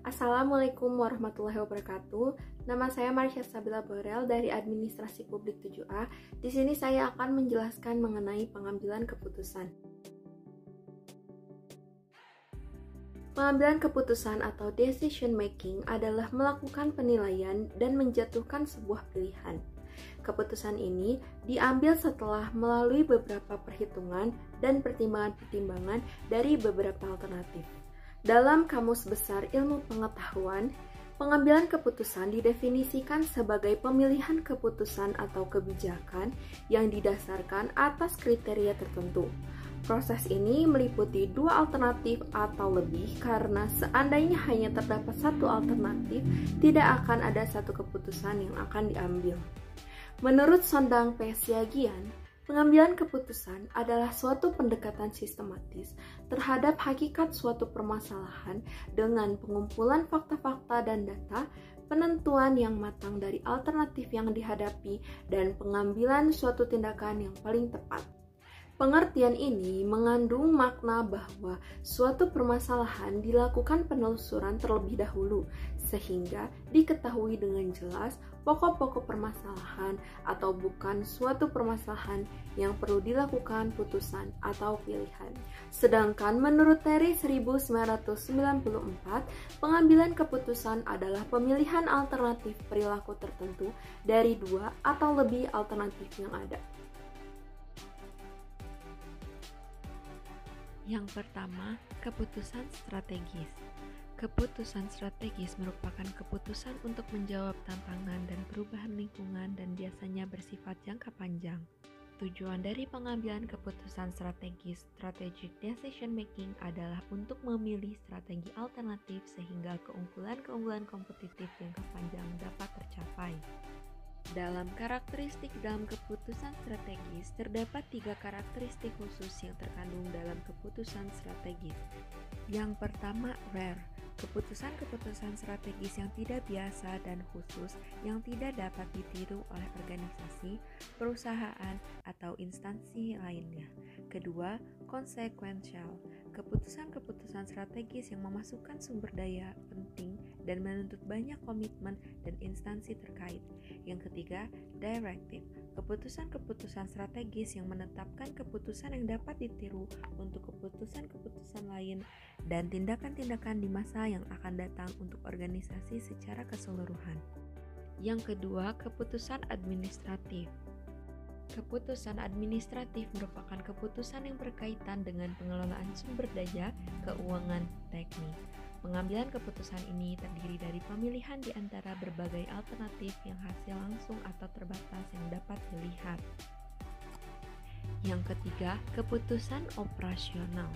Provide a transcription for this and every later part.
Assalamualaikum warahmatullahi wabarakatuh. Nama saya Marsha Sabila Borel dari Administrasi Publik 7A. Di sini saya akan menjelaskan mengenai pengambilan keputusan. Pengambilan keputusan atau decision making adalah melakukan penilaian dan menjatuhkan sebuah pilihan. Keputusan ini diambil setelah melalui beberapa perhitungan dan pertimbangan-pertimbangan dari beberapa alternatif. Dalam Kamus Besar Ilmu Pengetahuan, pengambilan keputusan didefinisikan sebagai pemilihan keputusan atau kebijakan yang didasarkan atas kriteria tertentu. Proses ini meliputi dua alternatif atau lebih karena seandainya hanya terdapat satu alternatif, tidak akan ada satu keputusan yang akan diambil. Menurut Sondang P. Siagian, pengambilan keputusan adalah suatu pendekatan sistematis terhadap hakikat suatu permasalahan dengan pengumpulan fakta-fakta dan data, penentuan yang matang dari alternatif yang dihadapi, dan pengambilan suatu tindakan yang paling tepat. Pengertian ini mengandung makna bahwa suatu permasalahan dilakukan penelusuran terlebih dahulu, sehingga diketahui dengan jelas pokok-pokok permasalahan atau bukan suatu permasalahan yang perlu dilakukan putusan atau pilihan. Sedangkan menurut Terry 1994, pengambilan keputusan adalah pemilihan alternatif perilaku tertentu dari dua atau lebih alternatif yang ada. Yang pertama, keputusan strategis. Keputusan strategis merupakan keputusan untuk menjawab tantangan dan perubahan lingkungan dan biasanya bersifat jangka panjang. Tujuan dari pengambilan keputusan strategis, strategic decision making, adalah untuk memilih strategi alternatif sehingga keunggulan kompetitif jangka panjang dapat tercapai. Dalam karakteristik dalam keputusan strategis, terdapat 3 karakteristik khusus yang terkandung dalam keputusan strategis. Yang pertama, rare, keputusan-keputusan strategis yang tidak biasa dan khusus yang tidak dapat ditiru oleh organisasi, perusahaan, atau instansi lainnya. Kedua, consequential, keputusan-keputusan strategis yang memasukkan sumber daya penting dan menuntut banyak komitmen dan instansi terkait. Yang ketiga, directive, keputusan-keputusan strategis yang menetapkan keputusan yang dapat ditiru untuk keputusan-keputusan lain dan tindakan-tindakan di masa yang akan datang untuk organisasi secara keseluruhan. Yang kedua, keputusan administratif. Keputusan administratif merupakan keputusan yang berkaitan dengan pengelolaan sumber daya, keuangan, teknik. Pengambilan keputusan ini terdiri dari pemilihan di antara berbagai alternatif yang hasil langsung atau terbatas yang dapat dilihat. Yang ketiga, keputusan operasional.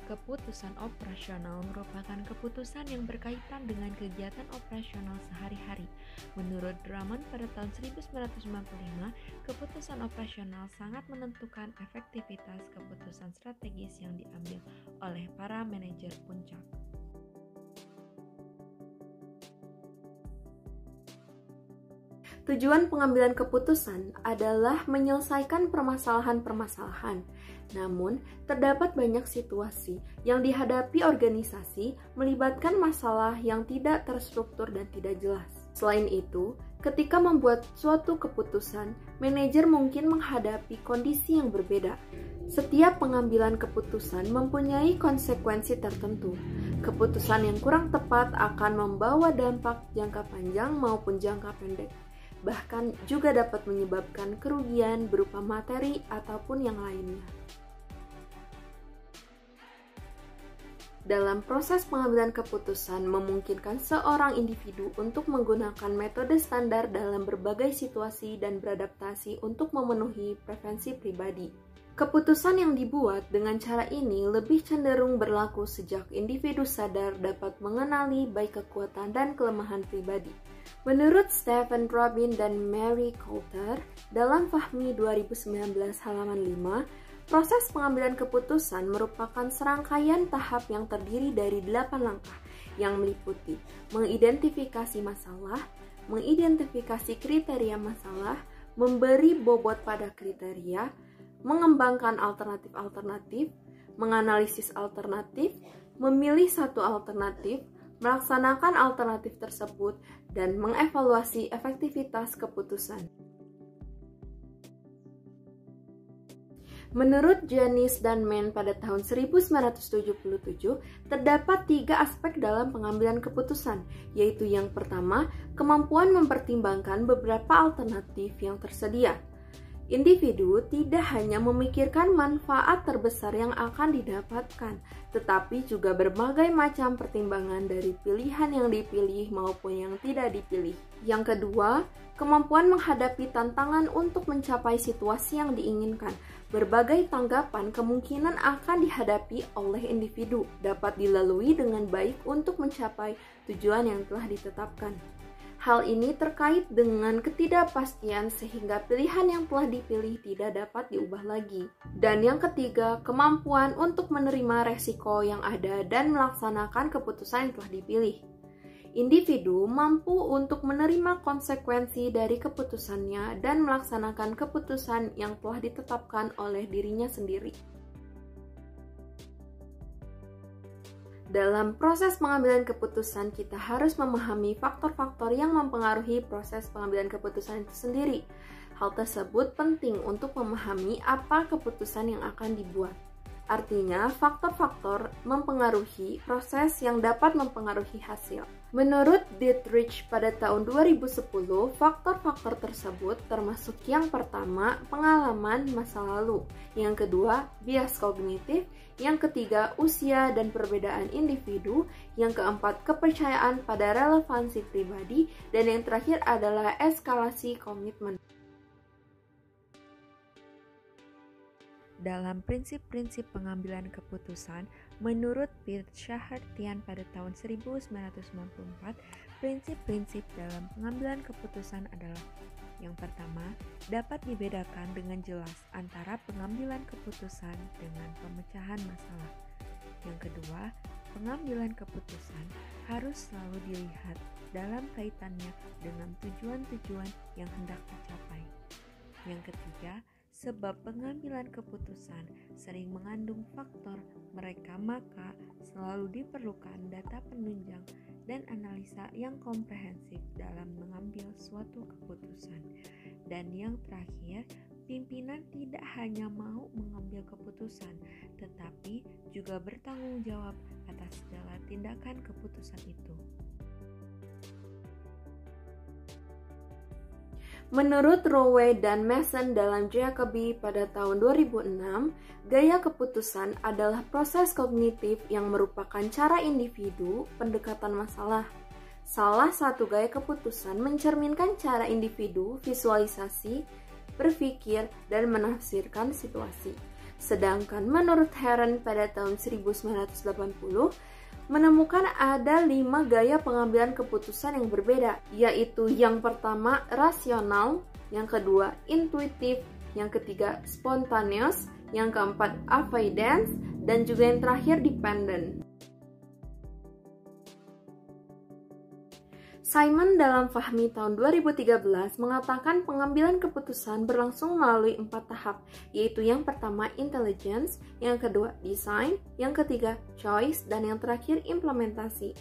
Keputusan operasional merupakan keputusan yang berkaitan dengan kegiatan operasional sehari-hari. Menurut Drummond pada tahun 1995, keputusan operasional sangat menentukan efektivitas keputusan strategis yang diambil oleh para manajer puncak. Tujuan pengambilan keputusan adalah menyelesaikan permasalahan-permasalahan. Namun, terdapat banyak situasi yang dihadapi organisasi melibatkan masalah yang tidak terstruktur dan tidak jelas. Selain itu, ketika membuat suatu keputusan, manajer mungkin menghadapi kondisi yang berbeda. Setiap pengambilan keputusan mempunyai konsekuensi tertentu. Keputusan yang kurang tepat akan membawa dampak jangka panjang maupun jangka pendek. Bahkan juga dapat menyebabkan kerugian berupa materi ataupun yang lainnya. Dalam proses pengambilan keputusan memungkinkan seorang individu untuk menggunakan metode standar dalam berbagai situasi dan beradaptasi untuk memenuhi preferensi pribadi. Keputusan yang dibuat dengan cara ini lebih cenderung berlaku sejak individu sadar dapat mengenali baik kekuatan dan kelemahan pribadi. Menurut Stephen Robin dan Mary Coulter, dalam Fahmi 2019 halaman 5, proses pengambilan keputusan merupakan serangkaian tahap yang terdiri dari 8 langkah yang meliputi mengidentifikasi masalah, mengidentifikasi kriteria masalah, memberi bobot pada kriteria, mengembangkan alternatif-alternatif, menganalisis alternatif, memilih satu alternatif, melaksanakan alternatif tersebut, dan mengevaluasi efektivitas keputusan. Menurut Janis dan Mann pada tahun 1977, terdapat 3 aspek dalam pengambilan keputusan, yaitu yang pertama, kemampuan mempertimbangkan beberapa alternatif yang tersedia. Individu tidak hanya memikirkan manfaat terbesar yang akan didapatkan, tetapi juga berbagai macam pertimbangan dari pilihan yang dipilih maupun yang tidak dipilih. Yang kedua, kemampuan menghadapi tantangan untuk mencapai situasi yang diinginkan. Berbagai tanggapan kemungkinan akan dihadapi oleh individu dapat dilalui dengan baik untuk mencapai tujuan yang telah ditetapkan. Hal ini terkait dengan ketidakpastian sehingga pilihan yang telah dipilih tidak dapat diubah lagi. Dan yang ketiga, kemampuan untuk menerima resiko yang ada dan melaksanakan keputusan yang telah dipilih. Individu mampu untuk menerima konsekuensi dari keputusannya dan melaksanakan keputusan yang telah ditetapkan oleh dirinya sendiri. Dalam proses pengambilan keputusan, kita harus memahami faktor-faktor yang mempengaruhi proses pengambilan keputusan itu sendiri. Hal tersebut penting untuk memahami apa keputusan yang akan dibuat. Artinya, faktor-faktor mempengaruhi proses yang dapat mempengaruhi hasil. Menurut Dietrich pada tahun 2010, faktor-faktor tersebut termasuk yang pertama, pengalaman masa lalu, yang kedua, bias kognitif, yang ketiga, usia dan perbedaan individu, yang keempat, kepercayaan pada relevansi pribadi, dan yang terakhir adalah eskalasi komitmen. Dalam prinsip-prinsip pengambilan keputusan, menurut Pirt Shahartian pada tahun 1994, prinsip-prinsip dalam pengambilan keputusan adalah: yang pertama, dapat dibedakan dengan jelas antara pengambilan keputusan dengan pemecahan masalah. Yang kedua, pengambilan keputusan harus selalu dilihat dalam kaitannya dengan tujuan-tujuan yang hendak dicapai. Yang ketiga, sebab pengambilan keputusan sering mengandung faktor mereka, maka selalu diperlukan data penunjang dan analisa yang komprehensif dalam mengambil suatu keputusan. Dan yang terakhir, pimpinan tidak hanya mau mengambil keputusan, tetapi juga bertanggung jawab atas segala tindakan keputusan itu. Menurut Rowe dan Mason dalam Jacobi pada tahun 2006, gaya keputusan adalah proses kognitif yang merupakan cara individu pendekatan masalah. Salah satu gaya keputusan mencerminkan cara individu visualisasi, berpikir, dan menafsirkan situasi. Sedangkan menurut Heron pada tahun 1980, menemukan ada 5 gaya pengambilan keputusan yang berbeda, yaitu yang pertama rasional, yang kedua intuitif, yang ketiga spontaneous, yang keempat avoidance, dan juga yang terakhir dependent. Simon dalam Fahmi tahun 2013 mengatakan pengambilan keputusan berlangsung melalui 4 tahap, yaitu yang pertama intelligence, yang kedua design, yang ketiga choice, dan yang terakhir implementasi.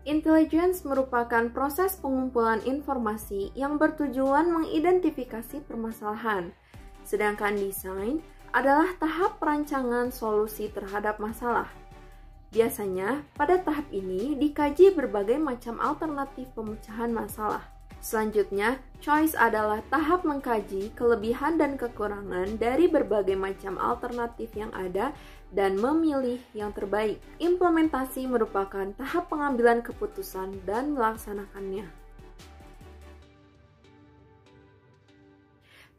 Intelligence merupakan proses pengumpulan informasi yang bertujuan mengidentifikasi permasalahan, sedangkan design adalah tahap perancangan solusi terhadap masalah. Biasanya, pada tahap ini dikaji berbagai macam alternatif pemecahan masalah. Selanjutnya, choice adalah tahap mengkaji kelebihan dan kekurangan dari berbagai macam alternatif yang ada dan memilih yang terbaik. Implementasi merupakan tahap pengambilan keputusan dan melaksanakannya.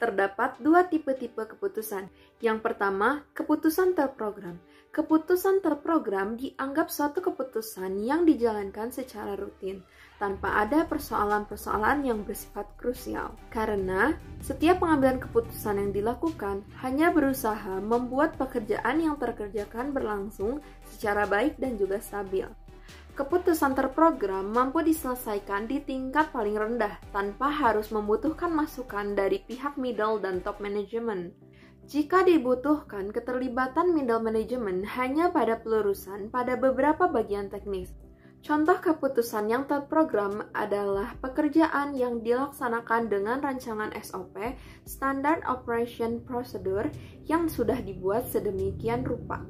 Terdapat 2 tipe-tipe keputusan. Yang pertama, keputusan terprogram. Keputusan terprogram dianggap suatu keputusan yang dijalankan secara rutin, tanpa ada persoalan-persoalan yang bersifat krusial. Karena setiap pengambilan keputusan yang dilakukan hanya berusaha membuat pekerjaan yang terkerjakan berlangsung secara baik dan juga stabil. Keputusan terprogram mampu diselesaikan di tingkat paling rendah tanpa harus membutuhkan masukan dari pihak middle dan top management. Jika dibutuhkan keterlibatan middle management hanya pada pelurusan pada beberapa bagian teknis. Contoh keputusan yang terprogram adalah pekerjaan yang dilaksanakan dengan rancangan SOP (Standard Operation Procedure) yang sudah dibuat sedemikian rupa.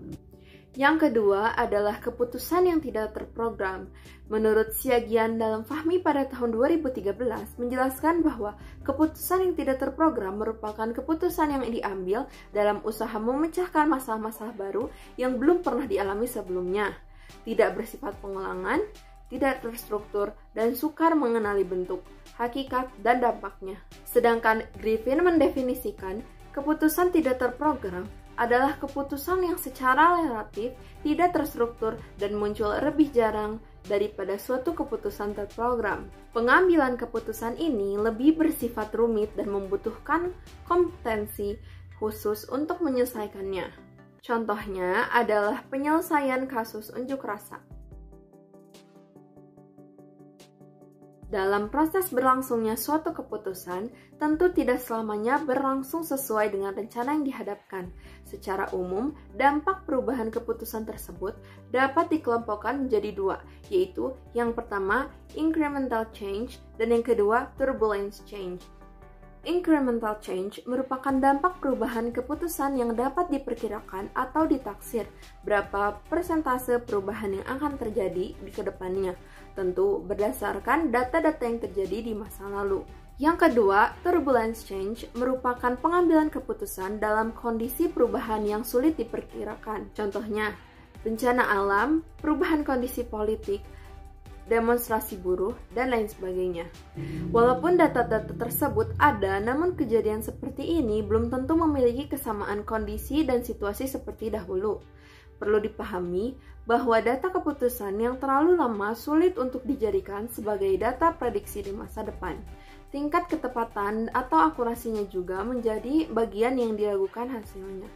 Yang kedua adalah keputusan yang tidak terprogram. Menurut Siagian dalam Fahmi pada tahun 2013 menjelaskan bahwa keputusan yang tidak terprogram merupakan keputusan yang diambil dalam usaha memecahkan masalah-masalah baru yang belum pernah dialami sebelumnya, tidak bersifat pengulangan, tidak terstruktur, dan sukar mengenali bentuk, hakikat, dan dampaknya. Sedangkan Griffin mendefinisikan keputusan tidak terprogram adalah keputusan yang secara relatif tidak terstruktur dan muncul lebih jarang daripada suatu keputusan terprogram. Pengambilan keputusan ini lebih bersifat rumit dan membutuhkan kompetensi khusus untuk menyelesaikannya. Contohnya adalah penyelesaian kasus unjuk rasa. Dalam proses berlangsungnya suatu keputusan, tentu tidak selamanya berlangsung sesuai dengan rencana yang dihadapkan. Secara umum, dampak perubahan keputusan tersebut dapat dikelompokkan menjadi dua, yaitu yang pertama, incremental change, dan yang kedua, turbulence change. Incremental change merupakan dampak perubahan keputusan yang dapat diperkirakan atau ditaksir berapa persentase perubahan yang akan terjadi di kedepannya, tentu berdasarkan data-data yang terjadi di masa lalu. Yang kedua, turbulence change merupakan pengambilan keputusan dalam kondisi perubahan yang sulit diperkirakan. Contohnya, bencana alam, perubahan kondisi politik, demonstrasi buruh, dan lain sebagainya. Walaupun data-data tersebut ada, namun kejadian seperti ini belum tentu memiliki kesamaan kondisi dan situasi seperti dahulu. Perlu dipahami bahwa data keputusan yang terlalu lama sulit untuk dijadikan sebagai data prediksi di masa depan. Tingkat ketepatan atau akurasinya juga menjadi bagian yang diragukan hasilnya.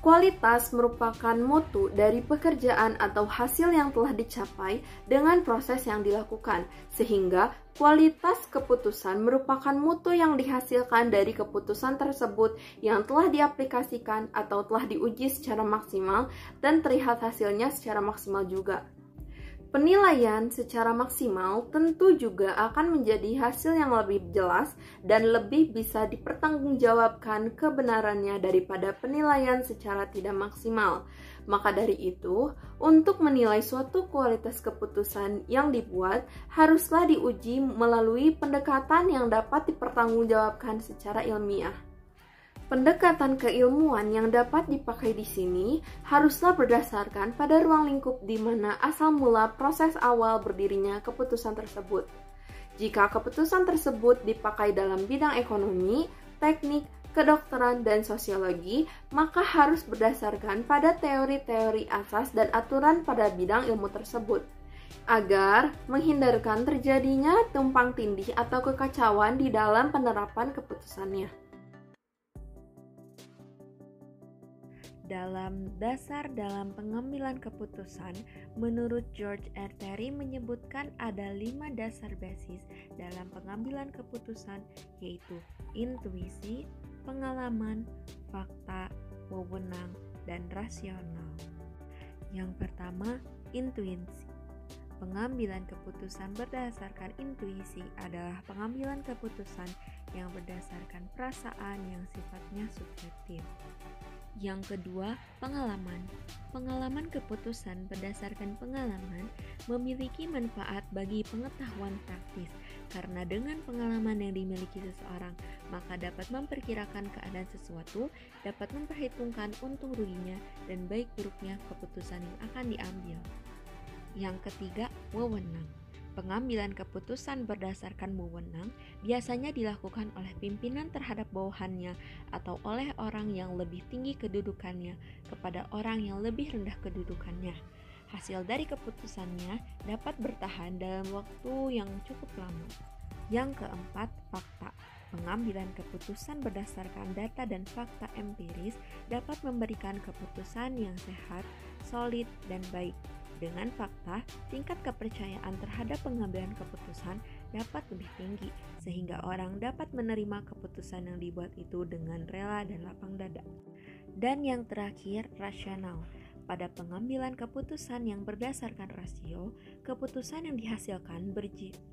Kualitas merupakan mutu dari pekerjaan atau hasil yang telah dicapai dengan proses yang dilakukan, sehingga kualitas keputusan merupakan mutu yang dihasilkan dari keputusan tersebut yang telah diaplikasikan atau telah diuji secara maksimal dan terlihat hasilnya secara maksimal juga. Penilaian secara maksimal tentu juga akan menjadi hasil yang lebih jelas dan lebih bisa dipertanggungjawabkan kebenarannya daripada penilaian secara tidak maksimal. Maka dari itu, untuk menilai suatu kualitas keputusan yang dibuat, haruslah diuji melalui pendekatan yang dapat dipertanggungjawabkan secara ilmiah. Pendekatan keilmuan yang dapat dipakai di sini haruslah berdasarkan pada ruang lingkup di mana asal mula proses awal berdirinya keputusan tersebut. Jika keputusan tersebut dipakai dalam bidang ekonomi, teknik, kedokteran, dan sosiologi, maka harus berdasarkan pada teori-teori asas dan aturan pada bidang ilmu tersebut, agar menghindarkan terjadinya tumpang tindih atau kekacauan di dalam penerapan keputusannya. Dalam dasar dalam pengambilan keputusan, menurut George R. Terry menyebutkan ada 5 dasar basis dalam pengambilan keputusan, yaitu intuisi, pengalaman, fakta, wewenang, dan rasional. Yang pertama, intuisi. Pengambilan keputusan berdasarkan intuisi adalah pengambilan keputusan yang berdasarkan perasaan yang sifatnya subjektif. Yang kedua, pengalaman. Pengalaman keputusan berdasarkan pengalaman memiliki manfaat bagi pengetahuan praktis, karena dengan pengalaman yang dimiliki seseorang, maka dapat memperkirakan keadaan sesuatu, dapat memperhitungkan untung ruginya, dan baik buruknya keputusan yang akan diambil. Yang ketiga, wewenang. Pengambilan keputusan berdasarkan wewenang biasanya dilakukan oleh pimpinan terhadap bawahannya atau oleh orang yang lebih tinggi kedudukannya kepada orang yang lebih rendah kedudukannya. Hasil dari keputusannya dapat bertahan dalam waktu yang cukup lama. Yang keempat, fakta. Pengambilan keputusan berdasarkan data dan fakta empiris dapat memberikan keputusan yang sehat, solid, dan baik. Dengan fakta, tingkat kepercayaan terhadap pengambilan keputusan dapat lebih tinggi, sehingga orang dapat menerima keputusan yang dibuat itu dengan rela dan lapang dada. Dan yang terakhir, rasional. Pada pengambilan keputusan yang berdasarkan rasio, keputusan yang dihasilkan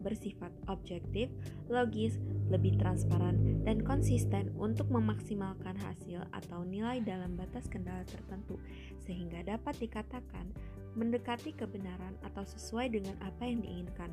bersifat objektif, logis, lebih transparan, dan konsisten untuk memaksimalkan hasil atau nilai dalam batas kendala tertentu, sehingga dapat dikatakan mendekati kebenaran atau sesuai dengan apa yang diinginkan.